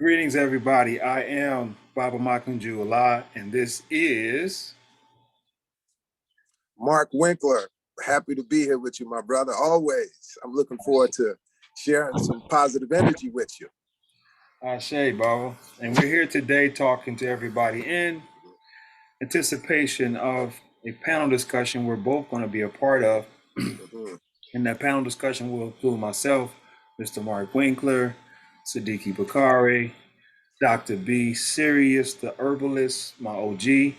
Greetings, everybody. I am Baba Makanjuola, and this is Mark Winkler. Happy to be here with you, my brother. Always. I'm looking forward to sharing some positive energy with you. Ashe, Baba. And we're here today talking to everybody in anticipation of a panel discussion we're both going to be a part of. And that panel discussion will include myself, Mr. Mark Winkler, Sadiki Bakari, Dr. B, Sirius, the Herbalist, my OG,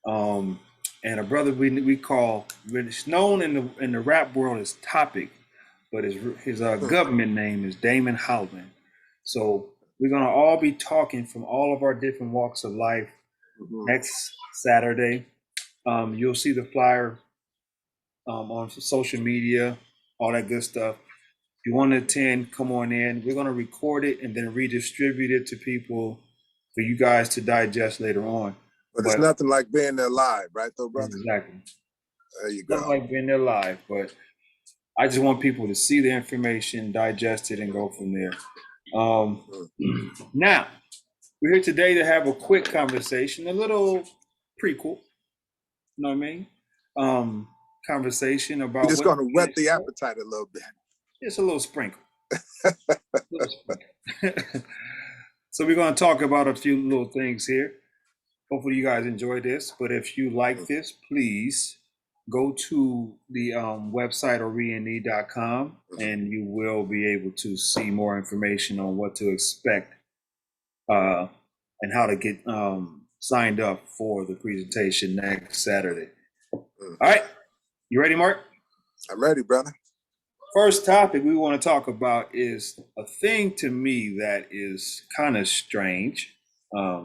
and a brother we call, it's known in the rap world as Topic, but his government name is Damon Howland. So we're gonna all be talking from all of our different walks of life next Saturday. You'll see the flyer on social media, all that good stuff. If you want to attend, come on in. We're going to record it and then redistribute it to people for you guys to digest later on. But it's nothing like being there live, right, though, brother? Exactly. There you go. Nothing like being there live, but I just want people to see the information, digest it, and go from there. Now, we're here today to have a quick conversation, a little prequel, you know what I mean? Conversation about. We're just going to whet the appetite a little bit. Just a little sprinkle. So we're going to talk about a few little things here. Hopefully you guys enjoy this. But if you like this, please go to the website orene.com and you will be able to see more information on what to expect and how to get signed up for the presentation next Saturday. All right. You ready, Mark? I'm ready, brother. First topic we want to talk about is a thing to me that is kind of strange. I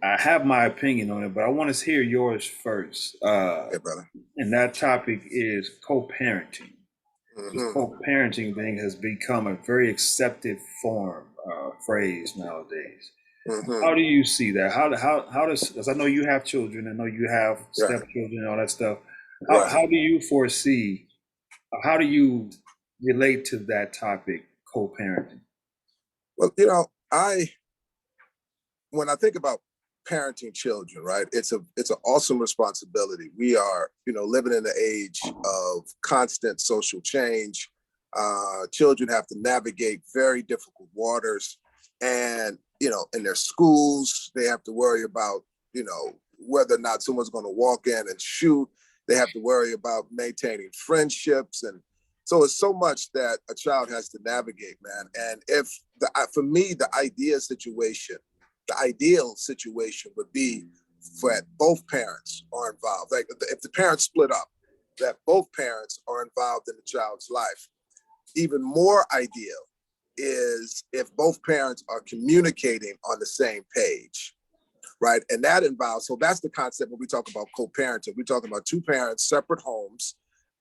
have my opinion on it, but I want to hear yours first. Okay, brother. And that topic is co-parenting. The co-parenting thing has become a very accepted phrase nowadays. How do you see that? How does, because I know you have children, I know you have stepchildren and all that stuff. How do you foresee, how do you relate to that topic, co-parenting? Well, when I think about parenting children, right, it's an awesome responsibility. We are, living in the age of constant social change. Children have to navigate very difficult waters, and in their schools, they have to worry about, whether or not someone's going to walk in and shoot. They have to worry about maintaining friendships, and so it's so much that a child has to navigate, man. And for me, the ideal situation would be that both parents are involved. Like if the parents split up, that both parents are involved in the child's life. Even more ideal is if both parents are communicating on the same page, right? And that involves, so that's the concept when we talk about co-parenting. We're talking about two parents, separate homes,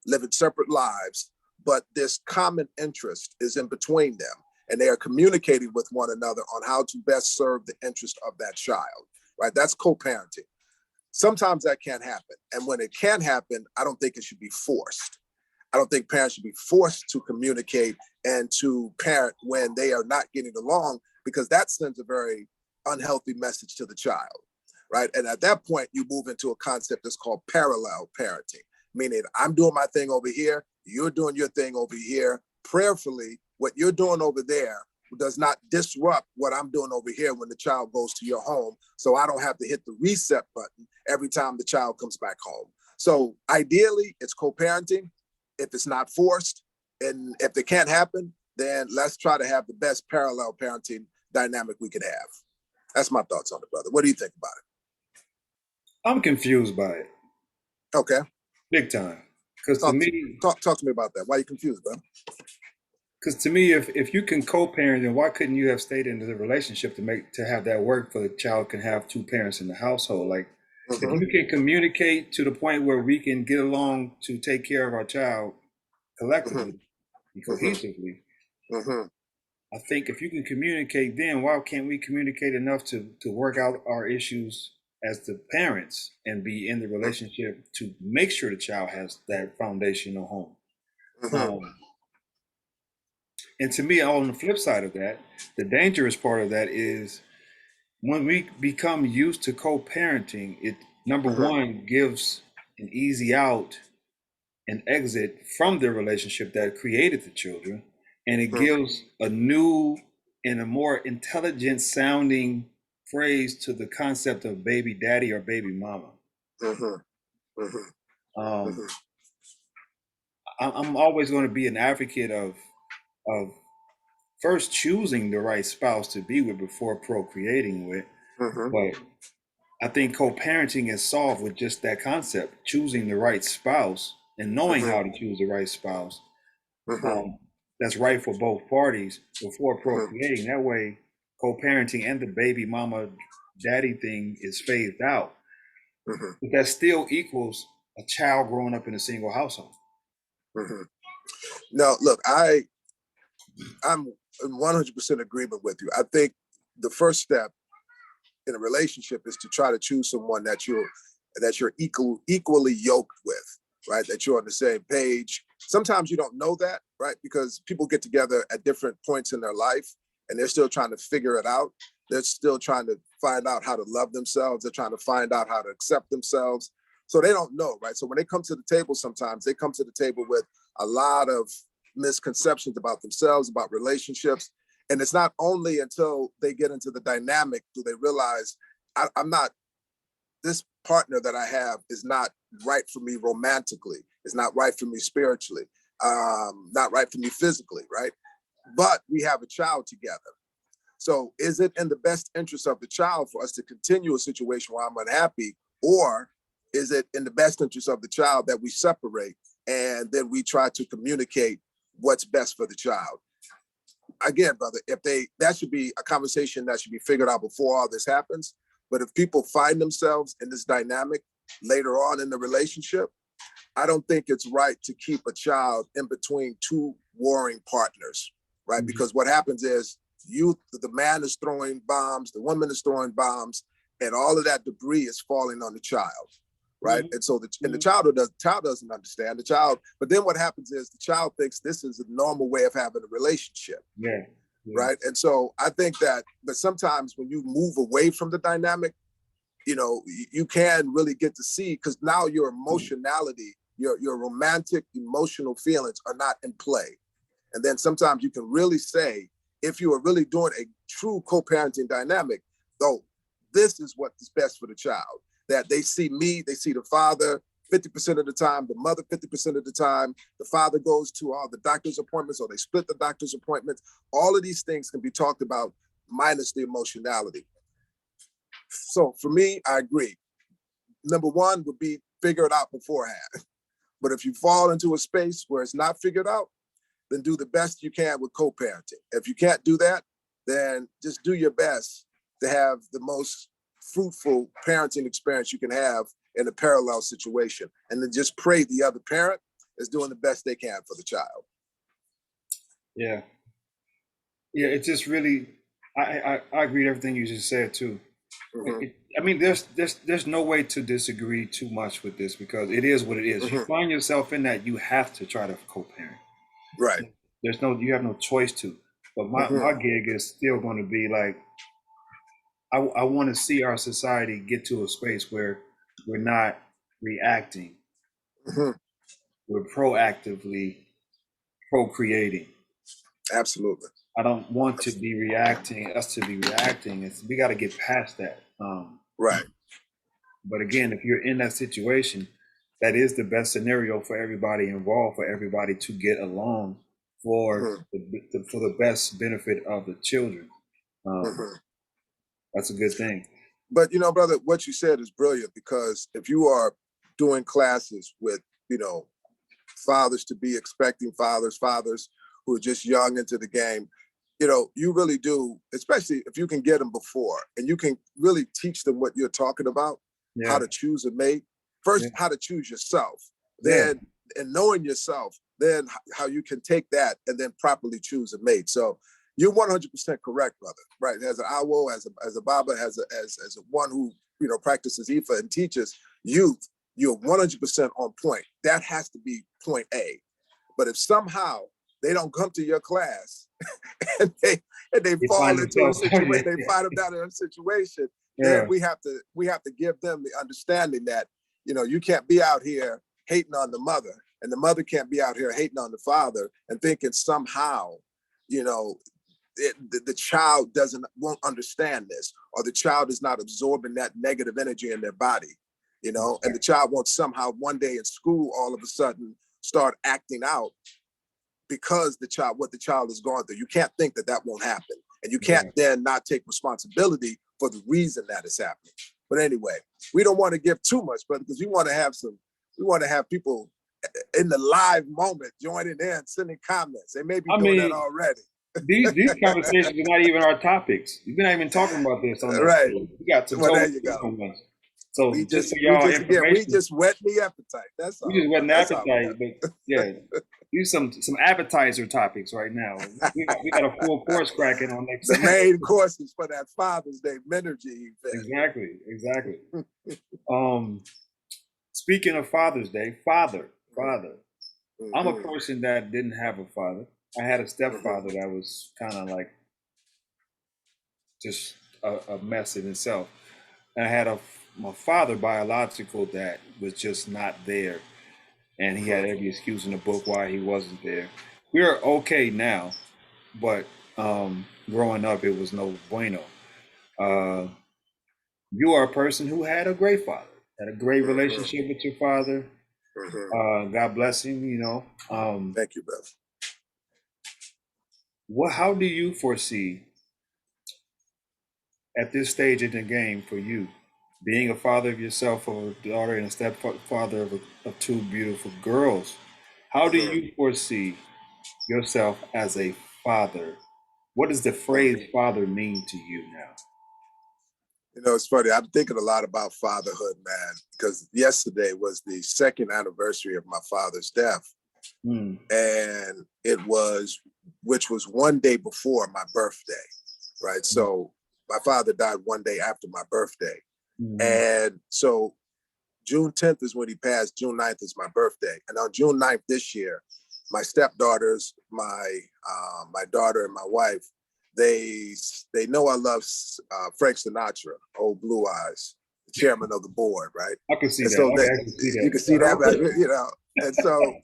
living separate lives, but this common interest is in between them. And they are communicating with one another on how to best serve the interest of that child, right? That's co-parenting. Sometimes that can't happen. And when it can happen, I don't think it should be forced. I don't think parents should be forced to communicate and to parent when they are not getting along, because that sends a very unhealthy message to the child, right? And at that point, you move into a concept that's called parallel parenting, meaning I'm doing my thing over here, you're doing your thing over here. Prayerfully, what you're doing over there does not disrupt what I'm doing over here when the child goes to your home, so I don't have to hit the reset button every time the child comes back home. So ideally, it's co-parenting if it's not forced. And if it can't happen, then let's try to have the best parallel parenting dynamic we can have. That's my thoughts on it, brother. What do you think about it? I'm confused by it. Okay. Big time. Because to me, talk to me about that. Why are you confused, bro? Because to me, if you can co-parent, then why couldn't you have stayed in the relationship to have that work for the child can have two parents in the household? Like if you can communicate to the point where we can get along to take care of our child collectively and cohesively, I think if you can communicate, then why can't we communicate enough to work out our issues as the parents and be in the relationship to make sure the child has that foundational home? And to me, on the flip side of that, the dangerous part of that is when we become used to co-parenting, it number Mhm, one gives an easy out and exit from the relationship that created the children, and it mhm, gives a new and a more intelligent sounding phrase to the concept of baby daddy or baby mama. mhm, mhm, Um, mhm, I'm always going to be an advocate of first choosing the right spouse to be with before procreating with, mhm, but I think co-parenting is solved with just that concept, choosing the right spouse and knowing mhm, how to choose the right spouse, mhm, um, that's right for both parties before mhm, procreating. That way, co-parenting and the baby mama daddy thing is phased out. mhm, But that still equals a child growing up in a single household. mhm. No, look, I'm in 100% agreement with you. I think the first step in a relationship is to try to choose someone that you're equally yoked with, right? That you're on the same page. Sometimes you don't know that, right? Because people get together at different points in their life and they're still trying to figure it out. They're still trying to find out how to love themselves. They're trying to find out how to accept themselves. So they don't know, right? So when they come to the table, sometimes they come to the table with a lot of misconceptions about themselves, about relationships. And it's not only until they get into the dynamic do they realize I'm not, this partner that I have is not right for me romantically, is not right for me spiritually, not right for me physically, right? But we have a child together. So is it in the best interest of the child for us to continue a situation where I'm unhappy, or is it in the best interest of the child that we separate and then we try to communicate what's best for the child? Again, brother, if they, that should be a conversation that should be figured out before all this happens. But if people find themselves in this dynamic later on in the relationship, I don't think it's right to keep a child in between two warring partners, right? Mhm. Because what happens is the man is throwing bombs, the woman is throwing bombs, and all of that debris is falling on the child, right? Mhm. And so the Mhm. child doesn't understand the child. But then what happens is the child thinks this is a normal way of having a relationship, Yeah, yeah. right? And so I think that, but sometimes when you move away from the dynamic, you can really get to see, because now your emotionality, your romantic emotional feelings are not in play. And then sometimes you can really say, if you are really doing a true co-parenting dynamic, though, this is what is best for the child. That they see me, they see the father 50% of the time, the mother 50% of the time, the father goes to all the doctor's appointments or they split the doctor's appointments. All of these things can be talked about minus the emotionality. So for me, I agree. Number one would be figure it out beforehand. But if you fall into a space where it's not figured out, then do the best you can with co-parenting. If you can't do that, then just do your best to have the most fruitful parenting experience you can have in a parallel situation. And then just pray the other parent is doing the best they can for the child. Yeah. Yeah, it's just really, I agree with everything you just said too. Mm-hmm, I mean, there's no way to disagree too much with this because it is what it is. You mm-hmm, find yourself in that, you have to try to co-parent. right. You have no choice to. But my Mm-hmm, gig is still going to be like, I want to see our society get to a space where we're not reacting, mm-hmm, we're proactively procreating. absolutely. I don't want to Absolutely. be reacting, us to be reacting. We got to get past that. Right. But again, if you're in that situation, that is the best scenario for everybody involved, for everybody to get along for Mm-hmm, for the best benefit of the children. Um, mm-hmm. that's a good thing. But brother, what you said is brilliant, because if you are doing classes with, you know, fathers to be, expecting fathers who are just young into the game, you really do, especially if you can get them before and you can really teach them what you're talking about, how Yeah, to choose a mate, yeah, first, how to choose yourself, yeah, then, and knowing yourself, then how you can take that and then properly choose a mate. So you're 100% correct, brother. Right? As an awo, as a baba, as a one who practices Ifa and teaches youth, you're 100% on point. That has to be point A. But if somehow they don't come to your class and they They fall find into a themselves. situation, they find them down in a situation, then Yeah. we have to give them the understanding that, you know, you can't be out here hating on the mother, and the mother can't be out here hating on the father and thinking somehow, you know, the child won't understand this, or the child is not absorbing that negative energy in their body, you know, and the child won't somehow one day in school all of a sudden start acting out because what the child is going through. You can't think that won't happen, and you can't then not take responsibility for the reason that it's happening. But anyway, we don't want to give too much, brother, because we want to have people in the live moment joining in, sending comments. They may be doing that already. These conversations are not even our topics. We're not even talking about this on that Right. stage. We got some Well, there totally you go. different ones. So we just for just y'all again, we information, just whet the appetite. That's all. we just whet the That's all appetite, but yeah, do some appetizer topics right now. We got a full course cracking on next. The main courses for that Father's Day Menergy event. Exactly. Speaking of Father's Day, father. Mm-hmm. I'm a person that didn't have a father. I had a stepfather that was kind of like just a mess in itself. And I had my father biological that was just not there. And he had every excuse in the book why he wasn't there. We're okay now, but growing up, it was no bueno. You are a person who had a great father, had a great relationship with your father. God bless him, you know. Thank you, Beth. How do you foresee at this stage in the game for you, being a father of yourself, of a daughter, and a stepfather of two beautiful girls? How do you foresee yourself as a father? What does the phrase father mean to you now? You know, it's funny. I'm thinking a lot about fatherhood, man, because yesterday was the second anniversary of my father's death. And which was one day before my birthday, right? So my father died one day after my birthday. And so June 10th is when he passed. June 9th is my birthday. And on June 9th this year, my stepdaughters, my daughter and my wife, they know I love Frank Sinatra, Old Blue Eyes, the chairman of the board, right? I can see and that. So You can see that, you know. And so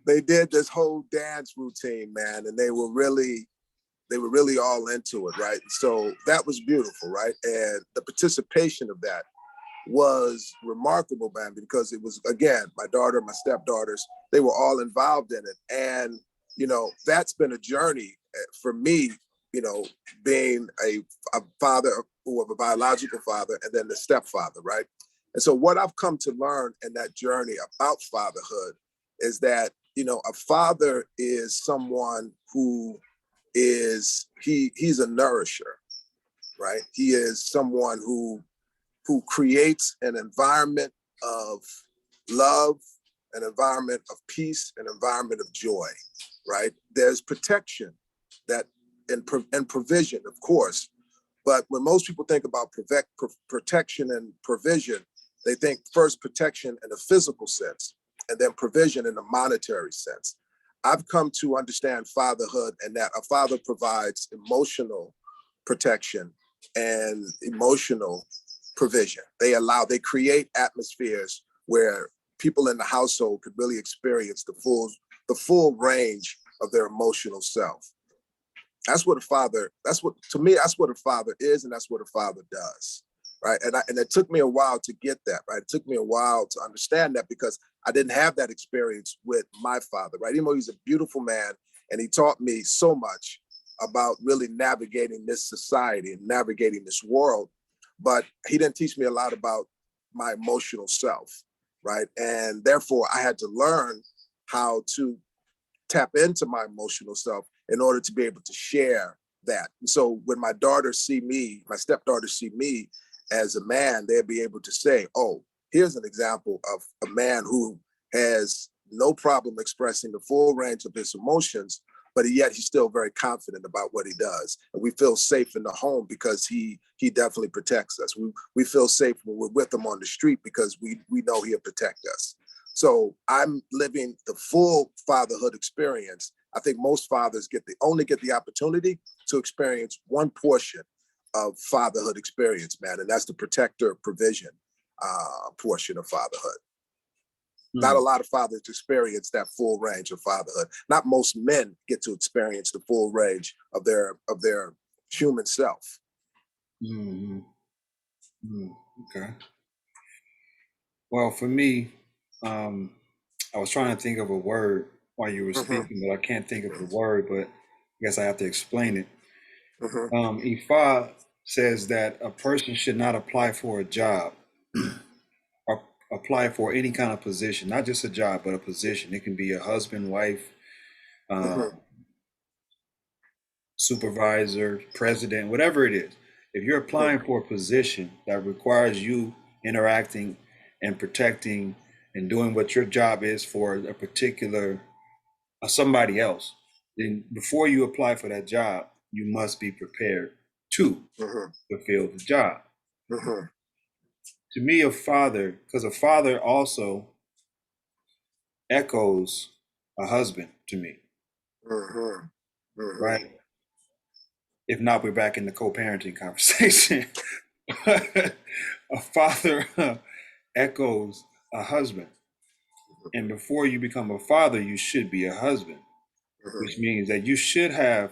they did this whole dance routine, man, and they were really all into it, right? So that was beautiful, right? And the participation of that was remarkable, man, because it was, again, my daughter, my stepdaughters, they were all involved in it. And, you know, that's been a journey for me, you know, being a father of a biological father and then the stepfather, right? And so what I've come to learn in that journey about fatherhood is that, you know, a father is someone who he's a nourisher, right? He is someone who creates an environment of love, an environment of peace, an environment of joy, right? There's protection and provision, of course. But when most people think about protection and provision, they think first protection in a physical sense, and then provision in a monetary sense. I've come to understand fatherhood and that a father provides emotional protection and emotional provision. They create atmospheres where people in the household could really experience the full range of their emotional self. To me, that's what a father is, and that's what a father does, right? And it took me a while to get that, right? It took me a while to understand that because I didn't have that experience with my father, right? Even though he's a beautiful man, and he taught me so much about really navigating this society and navigating this world, but he didn't teach me a lot about my emotional self, right? And therefore, I had to learn how to tap into my emotional self in order to be able to share that. And so when my stepdaughters see me as a man, they'll be able to say, oh, here's an example of a man who has no problem expressing the full range of his emotions, but yet he's still very confident about what he does. And we feel safe in the home because he definitely protects us. We feel safe when we're with him on the street because we know he'll protect us. So I'm living the full fatherhood experience. I think most fathers only get the opportunity to experience one portion of fatherhood experience, man, and that's the protector provision portion of fatherhood. Not a lot of fathers experience that full range of fatherhood. Not most men get to experience the full range of their human self. Okay. Well, for me, I was trying to think of a word while you were speaking, but I can't think of the word, but I guess I have to explain it. Ifa says that a person should not apply for a job or apply for any kind of position, not just a job, but a position. It can be a husband, wife, supervisor, president, whatever it is. If you're applying for a position that requires you interacting and protecting and doing what your job is for a particular somebody else, then before you apply for that job, you must be prepared to fulfill the job. To me, a father, because a father also echoes a husband to me, right? If not, we're back in the co-parenting conversation. A father echoes a husband. And before you become a father, you should be a husband, which means that you should have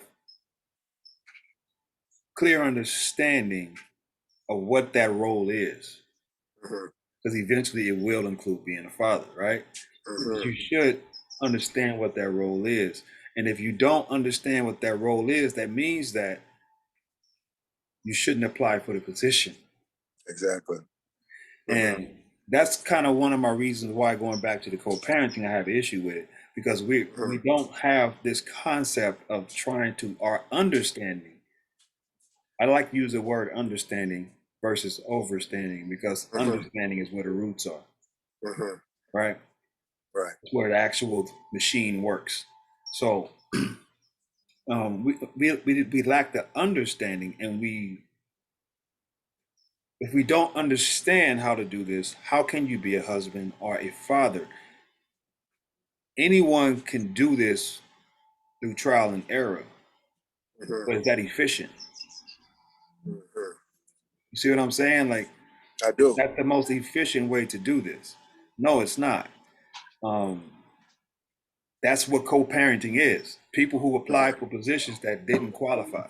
clear understanding of what that role is. Because eventually it will include being a father, right? You should understand what that role is. And if you don't understand what that role is, that means that you shouldn't apply for the position. Exactly. And that's kind of one of my reasons why, going back to the co-parenting, I have an issue with it, because we don't have this concept of trying to, our understanding. I like to use the word understanding versus overstanding, because understanding is where the roots are, right? Right. It's where the actual machine works. So we lack the understanding, and if we don't understand how to do this, how can you be a husband or a father? Anyone can do this through trial and error, but is that efficient? You see what I'm saying? Like, I do. that's the most efficient way to do this. No, it's not. That's what co-parenting is. People who apply for positions that didn't qualify.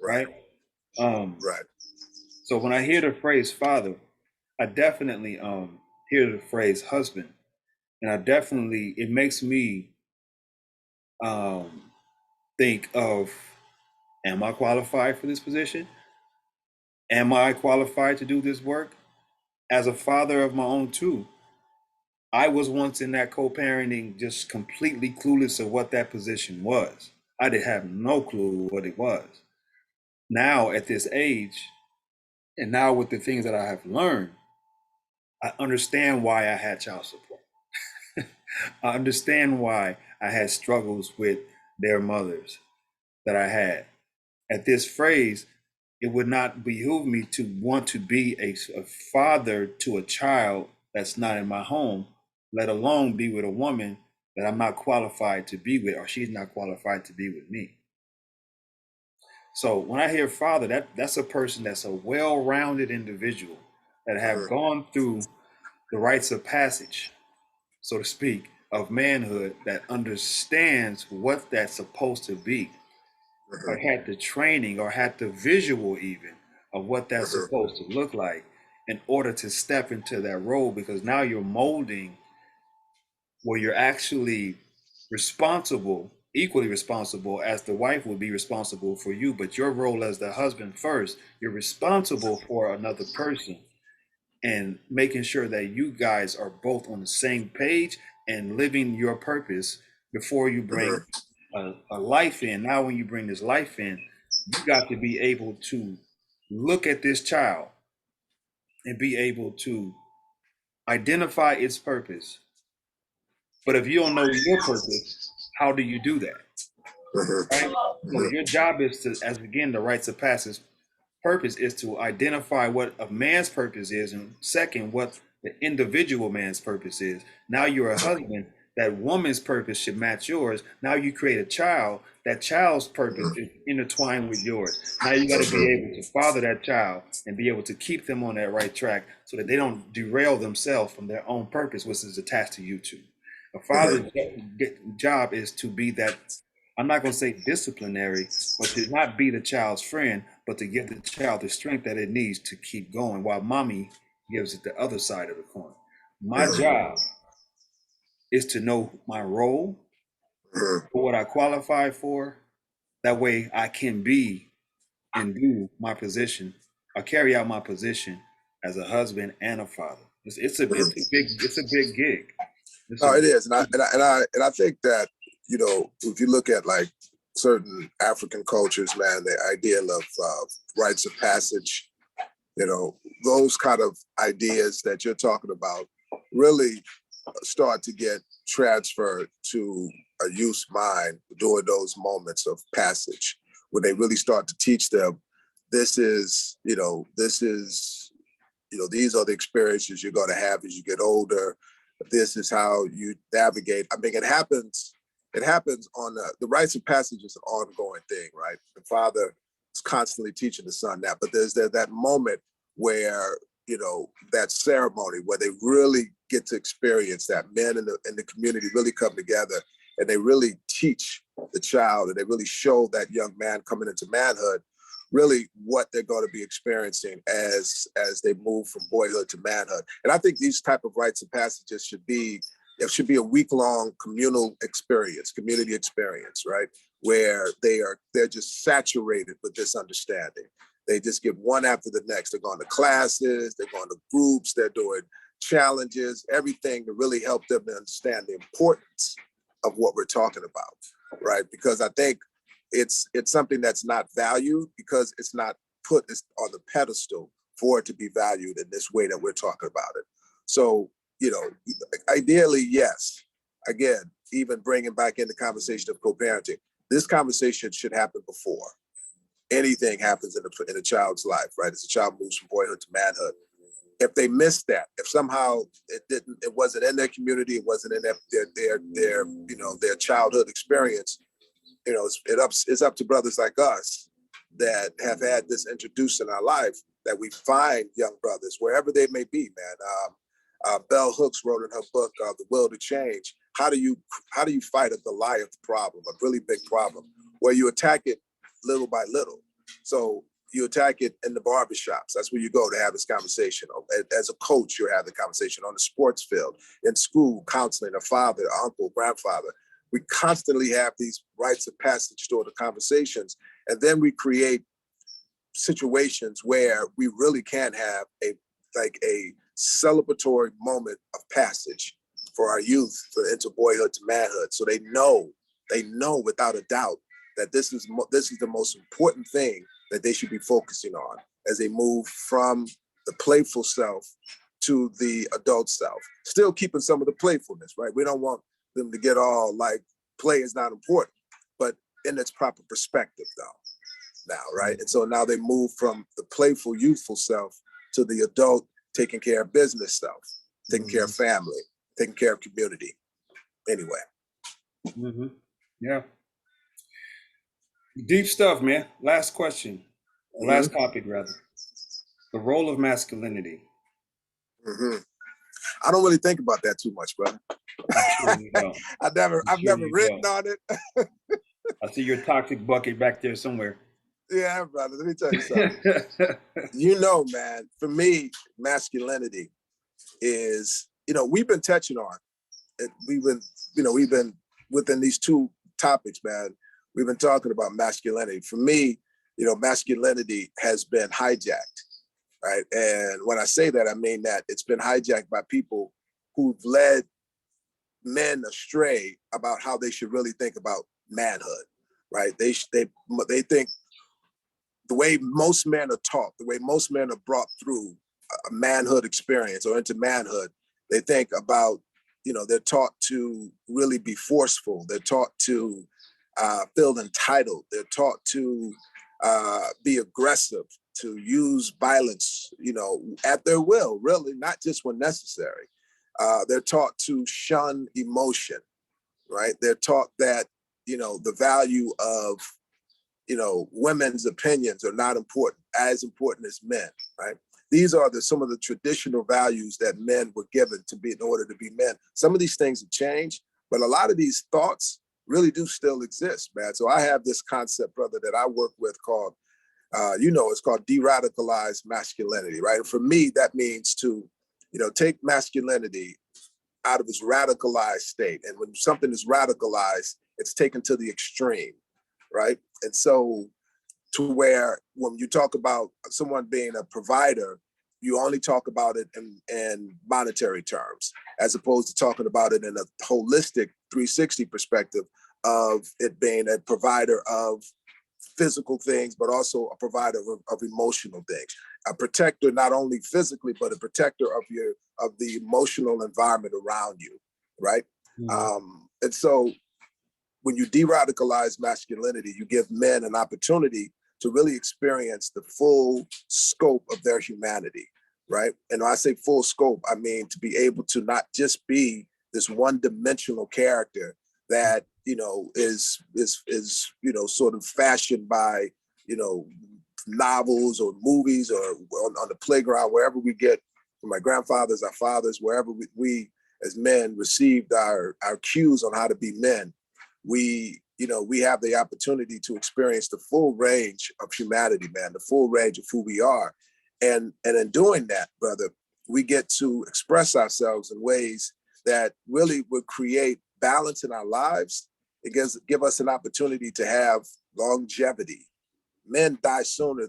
Right. Right. So when I hear the phrase father, I definitely hear the phrase husband, and it makes me think of, am I qualified for this position? Am I qualified to do this work? As a father of my own too, I was once in that co-parenting, just completely clueless of what that position was. I did have no clue what it was. Now at this age, and now with the things that I have learned, I understand why I had child support. I understand why I had struggles with their mothers that I had. At this phrase, it would not behoove me to want to be a father to a child that's not in my home, let alone be with a woman that I'm not qualified to be with, or she's not qualified to be with me. So when I hear father, that's a person that's a well-rounded individual that have gone through the rites of passage, so to speak, of manhood, that understands what that's supposed to be, or had the training or had the visual even of what that's supposed to look like in order to step into that role, because now you're molding where you're actually responsible, equally responsible as the wife would be responsible for you, but your role as the husband first, you're responsible for another person and making sure that you guys are both on the same page and living your purpose before you bring a life in. Now, when you bring this life in, you got to be able to look at this child and be able to identify its purpose. But if you don't know your purpose, how do you do that? Right? So your job is to, as again, the rites of passage purpose is to identify what a man's purpose is, and second, what the individual man's purpose is. Now you're a husband. That woman's purpose should match yours. Now you create a child. That child's purpose is intertwined with yours. Now you got to be able to father that child and be able to keep them on that right track so that they don't derail themselves from their own purpose, which is attached to you two. A father's job is to be that, I'm not going to say disciplinary, but to not be the child's friend, but to give the child the strength that it needs to keep going while mommy gives it the other side of the coin. My job is to know my role, for what I qualify for. That way I can be and do my position, or carry out my position as a husband and a father. It's a big gig. Oh, it is, and I think that, you know, if you look at like certain African cultures, man, the idea of rites of passage, you know, those kind of ideas that you're talking about really start to get transferred to a youth's mind during those moments of passage, when they really start to teach them, this is, you know, these are the experiences you're going to have as you get older. This is how you navigate. I mean, it happens on the rites of passage is an ongoing thing, right? The father is constantly teaching the son that, but there's that moment where, you know, that ceremony where they really get to experience that. Men in the community really come together and they really teach the child, and they really show that young man coming into manhood really what they're going to be experiencing as they move from boyhood to manhood. And I think these type of rites and passages should be a week-long communal experience, community experience, right? Where they're just saturated with this understanding. They just get one after the next. They're going to classes, they're going to groups, they're doing challenges, everything to really help them to understand the importance of what we're talking about, right? Because I think it's something that's not valued because it's not put on the pedestal for it to be valued in this way that we're talking about it. So, you know, ideally, yes. Again, even bringing back in the conversation of co-parenting, this conversation should happen before anything happens in a child's life, right? As a child moves from boyhood to manhood. If they missed that, if somehow it wasn't in their community, it wasn't in their childhood experience, you know, it's up to brothers like us that have had this introduced in our life, that we find young brothers wherever they may be, man. Bell Hooks wrote in her book, The Will to Change, how do you fight a Goliath problem, a really big problem, where you attack it little by little. So you attack it in the barbershops. That's where you go to have this conversation. As a coach, you have the conversation on the sports field, in school, counseling, a father, uncle, grandfather. We constantly have these rites of passage toward the conversations. And then we create situations where we really can have a celebratory moment of passage for our youth into boyhood to manhood. So they know without a doubt that this is the most important thing that they should be focusing on as they move from the playful self to the adult self. Still keeping some of the playfulness, right? We don't want them to get all like play is not important, but in its proper perspective though, now, right? And so now they move from the playful, youthful self to the adult, taking care of business self, taking care of family, taking care of community. Anyway. Yeah. Deep stuff, man. Last question. Last topic, rather. The role of masculinity. I don't really think about that too much, brother. Sure you don't. I've never written on it. I see your toxic bucket back there somewhere. Yeah, brother. Let me tell you something. You know, man, for me, masculinity is, you know, we've been touching on it. We've been within these two topics, man. We've been talking about masculinity. For me, you know, masculinity has been hijacked, right? And when I say that, I mean that it's been hijacked by people who've led men astray about how they should really think about manhood, right? They think the way most men are taught, the way most men are brought through a manhood experience or into manhood, they think about, you know, they're taught to really be forceful. They're taught to feel entitled. They're taught to be aggressive. to use violence, at their will, really, not just when necessary. They're taught to shun emotion, right? They're taught that, the value of, women's opinions are not as important as men, right? These are some of the traditional values that men were given to be in order to be men. Some of these things have changed, but a lot of these thoughts really do still exist, man. So I have this concept, brother, that I work with called, it's called de-radicalized masculinity, right? And for me, that means to, take masculinity out of its radicalized state. And when something is radicalized, it's taken to the extreme, right? And so to where when you talk about someone being a provider, you only talk about it in monetary terms, as opposed to talking about it in a holistic 360 perspective of it being a provider of physical things, but also a provider of emotional things. A protector, not only physically, but a protector of the emotional environment around you, right? And so when you de-radicalize masculinity, you give men an opportunity to really experience the full scope of their humanity, right? And when I say full scope, I mean to be able to not just be this one-dimensional character that, is sort of fashioned by, novels or movies or on the playground, wherever we get from my grandfathers, our fathers, wherever we as men received our cues on how to be men. We have the opportunity to experience the full range of humanity, man, the full range of who we are. And in doing that, brother, we get to express ourselves in ways that really would create balance in our lives. It give us an opportunity to have longevity. Men die sooner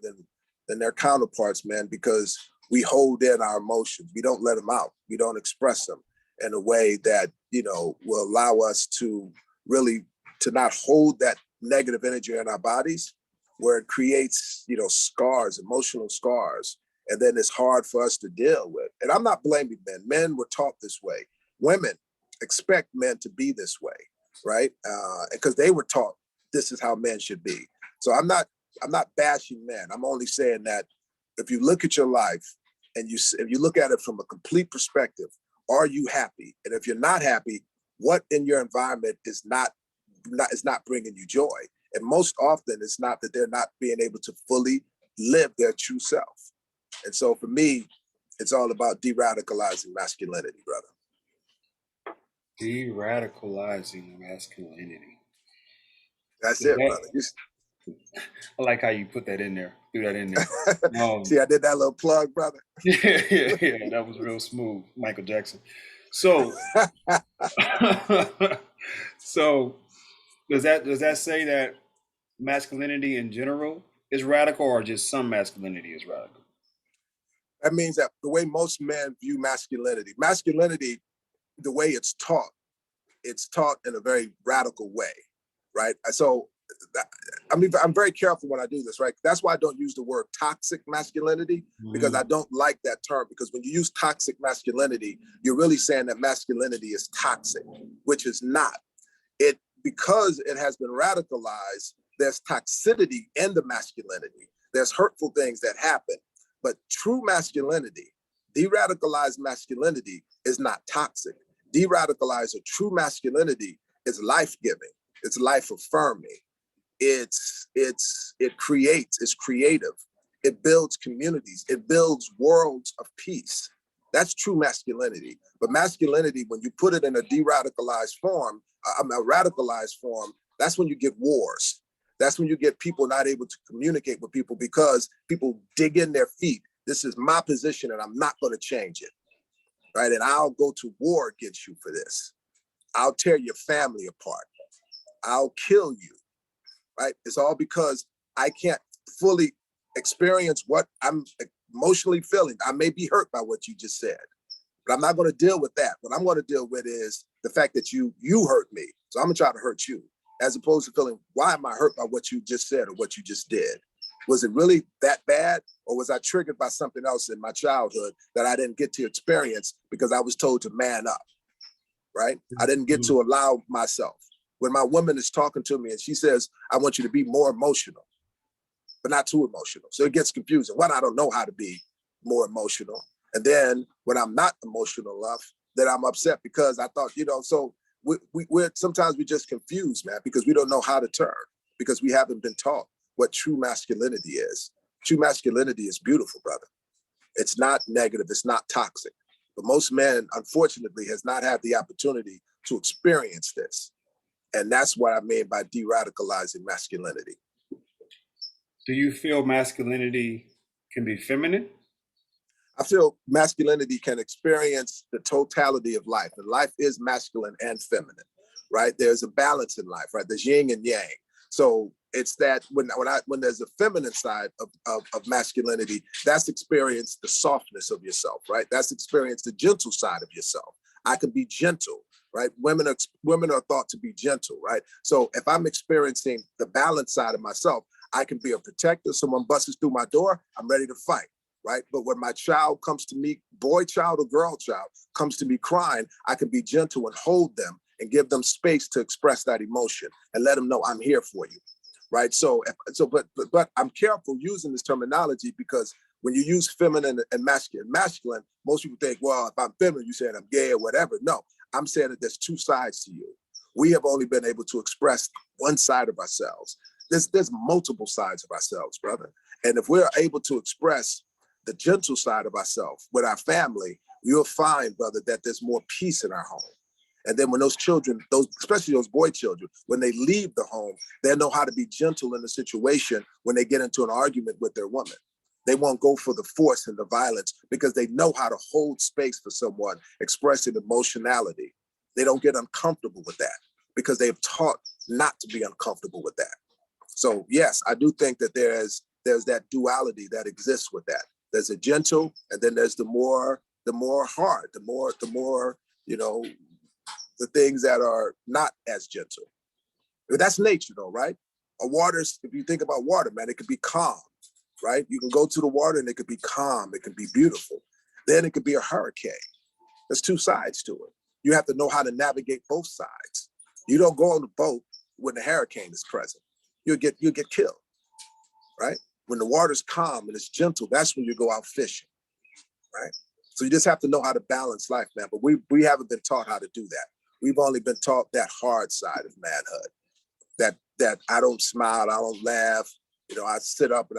than their counterparts, man, because we hold in our emotions. We don't let them out. We don't express them in a way that, will allow us to really to not hold that negative energy in our bodies, where it creates, scars, emotional scars. And then it's hard for us to deal with. And I'm not blaming men. Men were taught this way. Women expect men to be this way, right? Because they were taught this is how men should be. So I'm not bashing men. I'm only saying that if you look at your life and if you look at it from a complete perspective, are you happy? And if you're not happy, what in your environment is not bringing you joy? And most often it's not that they're not being able to fully live their true self. And so for me, it's all about de-radicalizing masculinity, brother. De-radicalizing masculinity. That's it, brother. I like how you put that in there, threw that in there. See, I did that little plug, brother. Yeah, that was real smooth, Michael Jackson. So, so does that say that masculinity in general is radical, or just some masculinity is radical? That means that the way most men view masculinity, the way it's taught in a very radical way, right? So, I'm very careful when I do this, right? That's why I don't use the word toxic masculinity, because I don't like that term. Because when you use toxic masculinity, you're really saying that masculinity is toxic, which is not. Because it has been radicalized, there's toxicity in the masculinity. There's hurtful things that happen. But true masculinity, de-radicalized masculinity, is not toxic. De-radicalized or true masculinity is life-giving. It's life-affirming. It's creative. It builds communities. It builds worlds of peace. That's true masculinity. But masculinity, when you put it in a de-radicalized form, a radicalized form, that's when you get wars. That's when you get people not able to communicate with people because people dig in their feet. This is my position and I'm not going to change it, right? And I'll go to war against you for this. I'll tear your family apart. I'll kill you, right? It's all because I can't fully experience what I'm emotionally feeling. I may be hurt by what you just said, but I'm not going to deal with that. What I'm going to deal with is the fact that you hurt me. So I'm going to try to hurt you, as opposed to feeling, why am I hurt by what you just said or what you just did? Was it really that bad? Or was I triggered by something else in my childhood that I didn't get to experience because I was told to man up, right? I didn't get to allow myself. When my woman is talking to me and she says, I want you to be more emotional. but not too emotional. So it gets confusing. One, I don't know how to be more emotional. And then when I'm not emotional enough, then I'm upset because I thought, so we're sometimes we just confused, man, because we don't know how to turn, because we haven't been taught what true masculinity is. True masculinity is beautiful, brother. It's not negative, it's not toxic. But most men, unfortunately, has not had the opportunity to experience this. And that's what I mean by de-radicalizing masculinity. Do you feel masculinity can be feminine? I feel masculinity can experience the totality of life, and life is masculine and feminine, right? There's a balance in life, right? There's yin and yang. So it's that when there's a feminine side of masculinity, that's experienced the softness of yourself, right? That's experienced the gentle side of yourself. I can be gentle, right? Women are thought to be gentle, right? So if I'm experiencing the balance side of myself, I can be a protector. Someone busts through my door, I'm ready to fight. Right. But when my child comes to me, boy child or girl child comes to me crying, I can be gentle and hold them and give them space to express that emotion and let them know I'm here for you. Right. But I'm careful using this terminology, because when you use feminine and masculine, most people think, well, if I'm feminine, you're saying I'm gay or whatever. No, I'm saying that there's two sides to you. We have only been able to express one side of ourselves. There's multiple sides of ourselves, brother. And if we're able to express the gentle side of ourselves with our family, you'll find, brother, that there's more peace in our home. And then when those children, especially those boy children, when they leave the home, they know how to be gentle in a situation when they get into an argument with their woman. They won't go for the force and the violence because they know how to hold space for someone expressing emotionality. They don't get uncomfortable with that because they've taught not to be uncomfortable with that. So yes, I do think that there's that duality that exists with that. There's a gentle, and then there's the more hard, the more, the things that are not as gentle. But that's nature though, right? If you think about water, man, it could be calm, right? You can go to the water and it could be calm, it could be beautiful. Then it could be a hurricane. There's two sides to it. You have to know how to navigate both sides. You don't go on the boat when the hurricane is present. You'll get killed, right? When the water's calm and it's gentle, that's when you go out fishing, right? So you just have to know how to balance life, man. But we haven't been taught how to do that. We've only been taught that hard side of manhood. That I don't smile, I don't laugh, I sit up and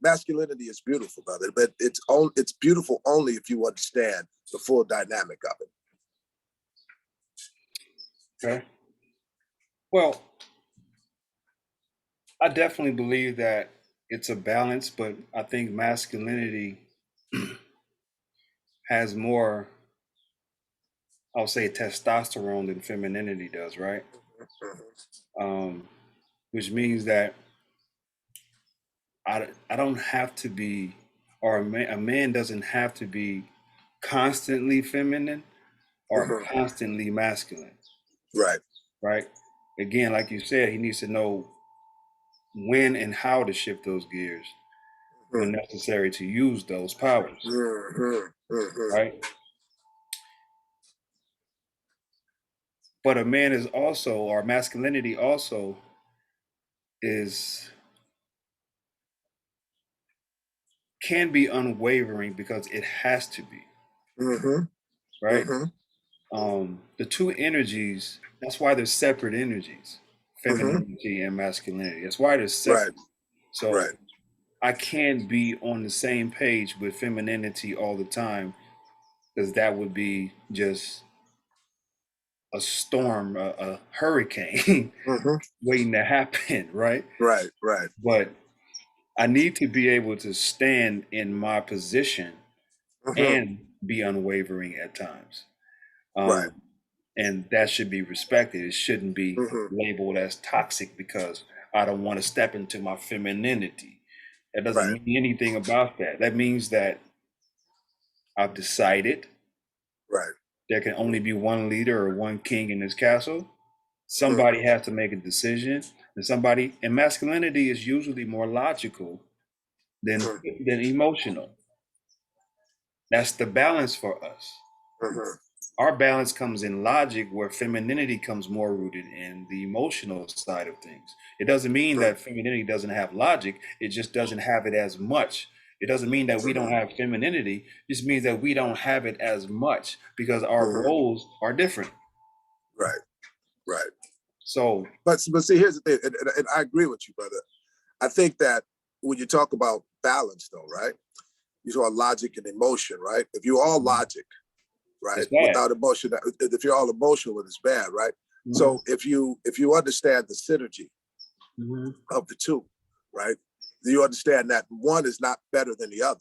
masculinity is beautiful, brother. But it's beautiful only if you understand the full dynamic of it. Okay. Well, I definitely believe that it's a balance, but I think masculinity has more, I'll say, testosterone than femininity does, right? Which means that I don't have to be, or a man doesn't have to be constantly feminine or constantly masculine. Right. Right. Again, like you said, he needs to know when and how to shift those gears when necessary to use those powers. Right. But a man is also, or masculinity also can be unwavering because it has to be. Right. The two energies, that's why there's separate energies, femininity and masculinity. That's why they're separate. Right. So Right. I can't be on the same page with femininity all the time, because that would be just a storm, a hurricane waiting to happen, right? Right. Right. But I need to be able to stand in my position and be unwavering at times. Right. And that should be respected. It shouldn't be labeled as toxic because I don't want to step into my femininity. That doesn't Right. mean anything about that. That means that I've decided Right. there can only be one leader or one king in this castle. Somebody has to make a decision, and masculinity is usually more logical than emotional. That's the balance for us. Our balance comes in logic, where femininity comes more rooted in the emotional side of things. It doesn't mean True. that femininity doesn't have logic, it just doesn't have it as much. It doesn't mean that we don't Hmm. have femininity, it just means that we don't have it as much because our Hmm. roles are different. Right. Right. So, But see, here's the thing, and I agree with you, brother. I think that when you talk about balance, though, right? You talk about logic and emotion, right? If you're all logic, right, it's bad. without emotion, if you're all emotional, it's bad, right? Hmm. So if you understand the synergy Hmm. of the two, right, you understand that one is not better than the other,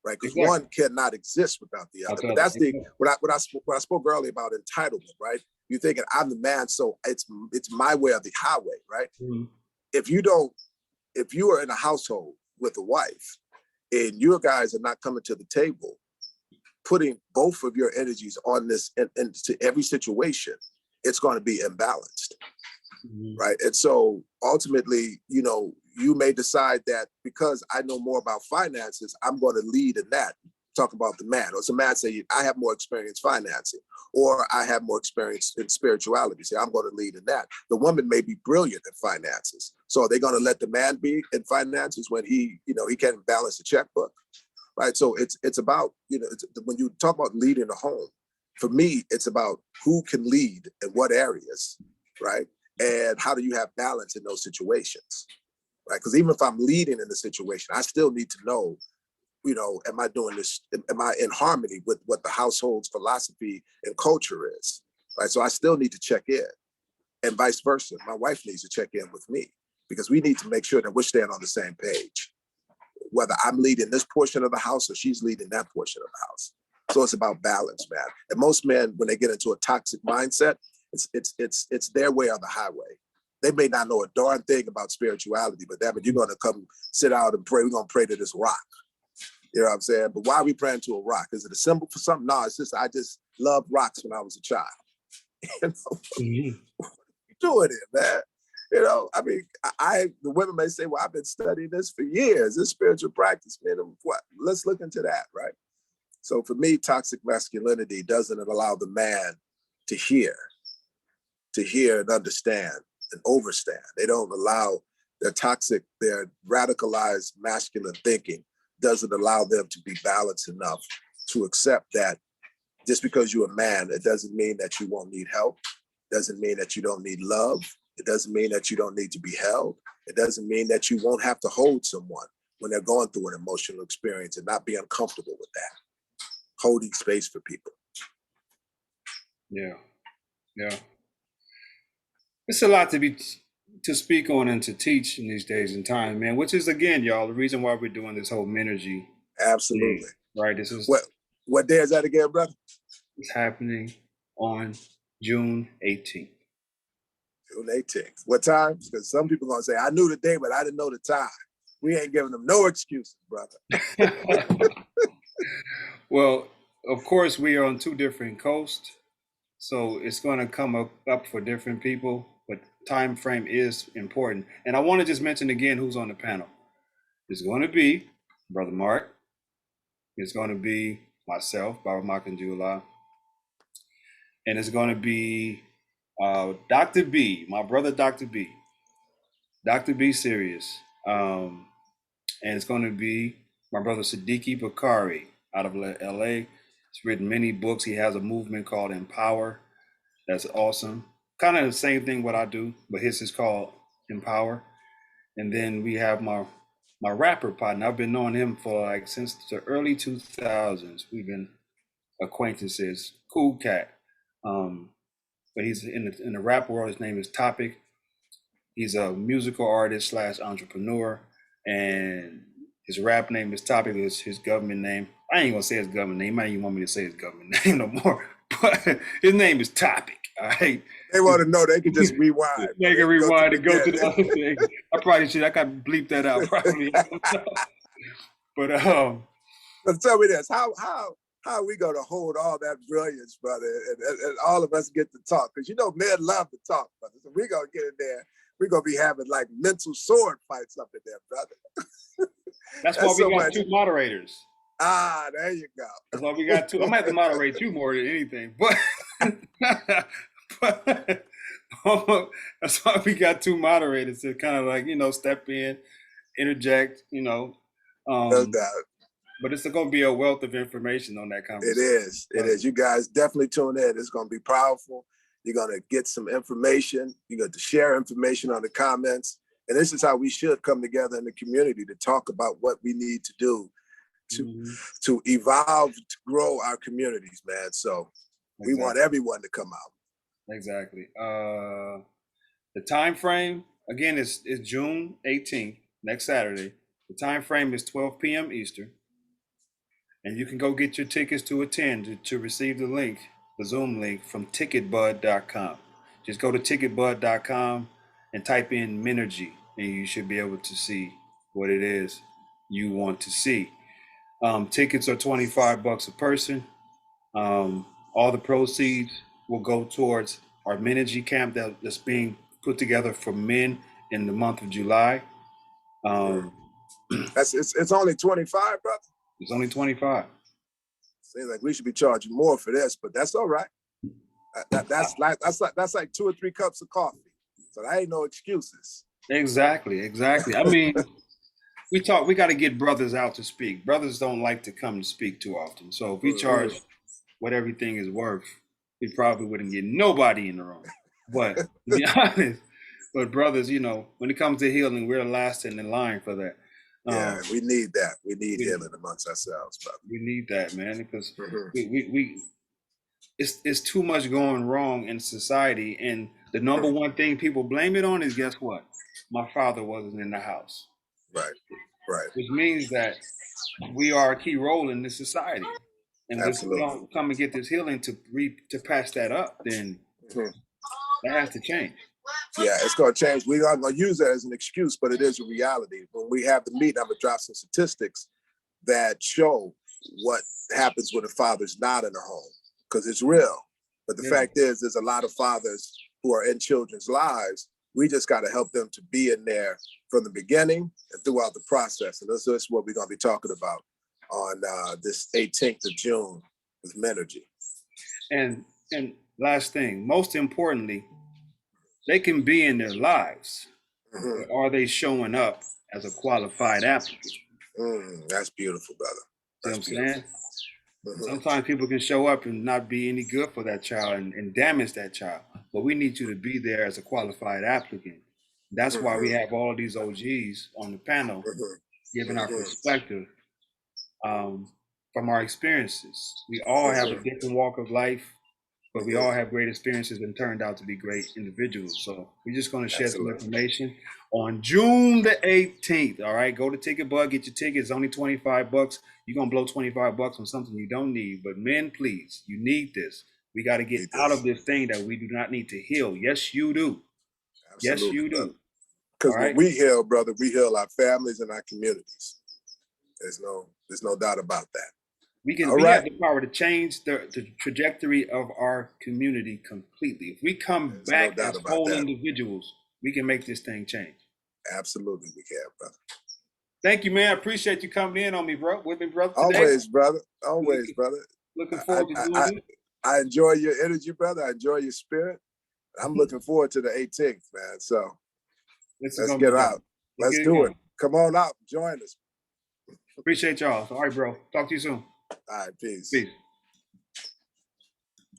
right? Because Exactly. one cannot exist without the other. I'll But tell that's you. the when I spoke earlier about entitlement, right? You're thinking I'm the man, so it's my way or the highway, right? Mhm. If you don't, if you are in a household with a wife and your guys are not coming to the table, putting both of your energies on this into every situation, it's going to be imbalanced, Mhm. right? And so ultimately, you may decide that because I know more about finances, I'm going to lead in that. Talk about the man, or some man say, I have more experience financing, or I have more experience in spirituality. Say, I'm going to lead in that. The woman may be brilliant in finances. So are they going to let the man be in finances when he can't balance the checkbook? Right. So it's about, when you talk about leading the home, for me, it's about who can lead in what areas, right? And how do you have balance in those situations, right? Because even if I'm leading in the situation, I still need to know, am I doing this? Am I in harmony with what the household's philosophy and culture is, right? So I still need to check in, and vice versa. My wife needs to check in with me because we need to make sure that we're staying on the same page, whether I'm leading this portion of the house or she's leading that portion of the house. So it's about balance, man. And most men, when they get into a toxic mindset, it's their way or the highway. They may not know a darn thing about spirituality, but damn it, you're going to come sit out and pray. We're going to pray to this rock. You know what I'm saying? But why are we praying to a rock? Is it a symbol for something? No, it's just I just loved rocks when I was a child. You know, Mhm. doing it, man. I mean, the women may say, well, I've been studying this for years. This spiritual practice, man. What? Let's look into that, right? So for me, toxic masculinity doesn't allow the man to hear, and understand and overstand. They don't allow their radicalized masculine thinking doesn't allow them to be balanced enough to accept that just because you're a man, it doesn't mean that you won't need help. It doesn't mean that you don't need love. It doesn't mean that you don't need to be held. It doesn't mean that you won't have to hold someone when they're going through an emotional experience and not be uncomfortable with that. Holding space for people. Yeah, yeah. It's a lot to speak on and to teach in these days and time, man. Which is again, y'all, the reason why we're doing this whole Menergy Absolutely. thing, right? This is What day is that again, brother? it's happening on June 18th. June 18th. What time? Because some people are gonna say, I knew the day, but I didn't know the time. We ain't giving them no excuses, brother. Well, of course, we are on two different coasts, so it's going to come up for different people, but time frame is important. And I want to just mention again who's on the panel. It's going to be Brother Mark. It's going to be myself, Baba Makanjuola, and it's going to be Dr. B, my brother Dr. B, Dr. B Sirius, and it's going to be my brother Sadiki Bakari out of LA. He's written many books. He has a movement called Empower. That's awesome. Kind of the same thing what I do, but his is called Empower. And then we have my rapper partner. I've been knowing him for like since the early 2000s. We've been acquaintances. Cool cat. Um, but he's in the rap world. His name is Topic. He's a musical artist slash entrepreneur, and his rap name is Topic. His government name. I ain't gonna say his government name. He might even want me to say his government name no more. But his name is Topic. All right. They want to know they can just rewind. They They can can go to rewind the and go to the beginning. other thing. I probably should. I got to bleep that out probably. But But tell me this: how are we gonna hold all that brilliance, brother, and all of us get to talk? Because men love to talk, brother. So we're gonna get in there. We're gonna be having like mental sword fights up in there, brother. that's why That's we so got much. two moderators. Ah, there you go. That's why we got two. I'm gonna have to moderate you more than anything, but that's why we got two moderators to kind of like step in, interject, No um, doubt. but it's going to be a wealth of information on that It conversation. is. It is. You guys definitely tune in. It's going to be powerful. You're going to get some information. You're going to share information on the comments. And this is how we should come together in the community to talk about what we need to do to evolve, to grow our communities, man. So we want everyone to come out. Exactly. The time frame, again, is June 18th, next Saturday. The time frame is 12 p.m. Eastern. And you can go get your tickets to attend to receive the link, the Zoom link from ticketbud.com. Just go to ticketbud.com and type in Menergy, and you should be able to see what it is you want to see. Tickets are $25 a person. All the proceeds will go towards our Menergy Camp that's being put together for men in the month of July. It's only 25, brother. It's only 25. Seems like we should be charging more for this, but that's all right. That's like 2 or 3 cups of coffee. So that ain't no excuses. Exactly. I mean, we got to get brothers out to speak. Brothers don't like to come to speak too often. So if we charge what everything is worth, we probably wouldn't get nobody in the room. But to be honest, but brothers, when it comes to healing, we're the last in the line for that. Yeah, we need that. We need healing amongst ourselves, brother. We need that, man, because it's too much going wrong in society, and the number one thing people blame it on is, guess what? My father wasn't in the house. Right. Which means that we are a key role in this society, and if we don't come and get this healing to patch that up, then that has to change. Yeah, it's going to change. We're not going to use that as an excuse, but it is a reality. When we have the meeting, I'm going to drop some statistics that show what happens when a father's not in the home, because it's real. But the fact is, there's a lot of fathers who are in children's lives. We just got to help them to be in there from the beginning and throughout the process. And this is what we're going to be talking about on this 18th of June with Menergy. And last thing, most importantly, they can be in their lives, but are they showing up as a qualified applicant? That's beautiful, brother. That's what I'm saying? Sometimes people can show up and not be any good for that child and damage that child, but we need you to be there as a qualified applicant. That's why we have all of these OGs on the panel giving our perspective from our experiences. We all have a different walk of life, but we all have great experiences and turned out to be great individuals. So we're just going to share some information on June the 18th. All right, go to TicketBud, get your tickets. It's only $25. You're going to blow $25 on something you don't need. But men, please, you need this. We got to get out of this thing that we do not need to heal. Yes, you do. Yes, you do. Because when we heal, brother, we heal our families and our communities. There's no doubt about that. We have the power to change the trajectory of our community completely. If we come back as whole individuals, we can make this thing change. Absolutely, we can, brother. Thank you, man. I appreciate you coming in on me, bro. With me, brother. Today. Always, brother. Always, brother. Looking forward to doing it. I enjoy your energy, brother. I enjoy your spirit. I'm looking forward to the 18th, man. So let's get out. Let's do it. Come on out. Join us. Appreciate y'all. All right, bro. Talk to you soon. All right, peace. Peace.